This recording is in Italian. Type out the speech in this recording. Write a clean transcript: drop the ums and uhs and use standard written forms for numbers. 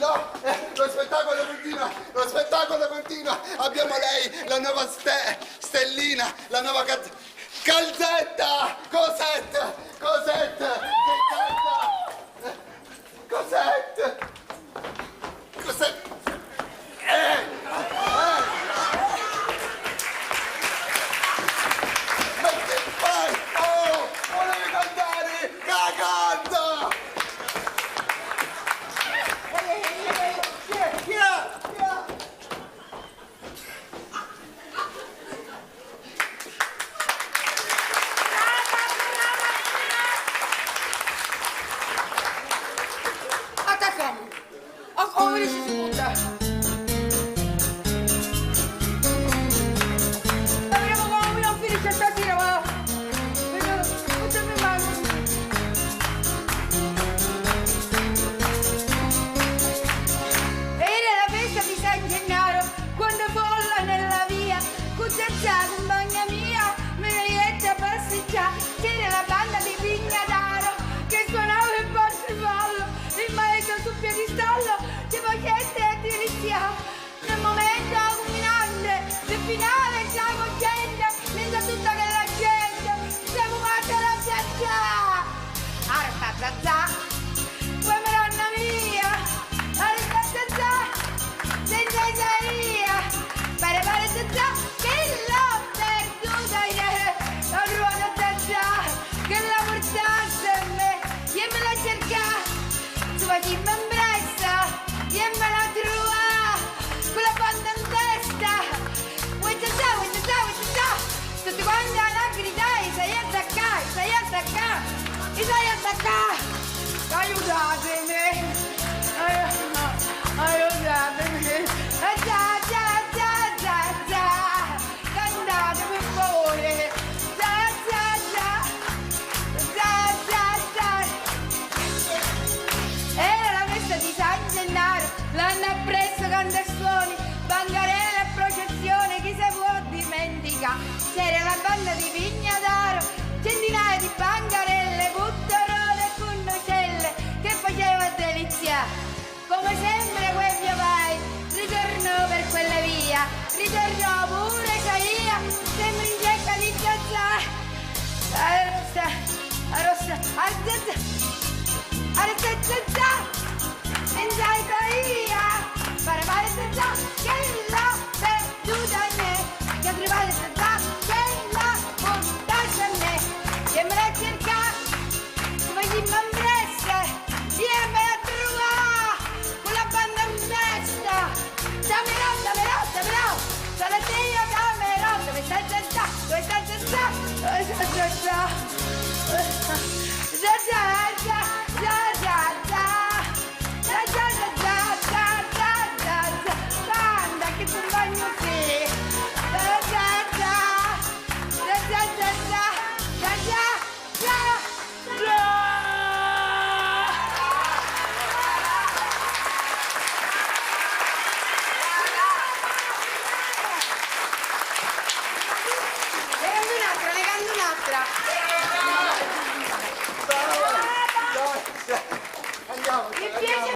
No, lo spettacolo continua. Abbiamo lei, la nuova Stellina, la nuova Calzetta! Cosette! Cosette! Cosette! Cosette! Ma che fai? Oh! Volevi cantare! Cagando! Attaccamo! Oh, si sputa! Avremo come non finisce stasera, ma... Facciamo male! Era la festa di San Gennaro, quando folla nella via, Cucciaccia, compagna mia, me ne riette a passeggiare, c'era la banda di Vignadaro, che suonava il ballo, il maestro sul piedistallo, ci facette a diriziare. Nel momento culminante, del finale siamo gente, mentre tutta quella gente, siamo quanti la piazza. Arta zazza, come donna mia, arta zazza, senza Isaia, pare zazza, che l'ho perduta io, la ruota zazza, che la portasse a me, io me la cercavo. Tu vai in membrezza, io me la trova, con la banda in testa. Vuoi già, tutti quanti a gridare, sei attaccare, aiutatemi, aiutatemi, già, cantate per favore, già. Era la festa di San Gennaro, l'anno appresso cantassoni, bancarelle e processione, chi se può dimenticare? C'era la banda di Vignadaro, centinaia di bancarelle, buttarole e connucelle, che faceva delizia. Come sempre quel mio pai ritornò per quella via, ritornò pure Isaia, sempre in cerca di piazzare. Senza Isaia, pare zazza, che l'ha perduta a me, che trovate zazza, che l'ha portata a me, e me la cerca, come di mambresse, e me la trova, con la banda in testa, dammelo, sono io, dammelo, dove sta zazza,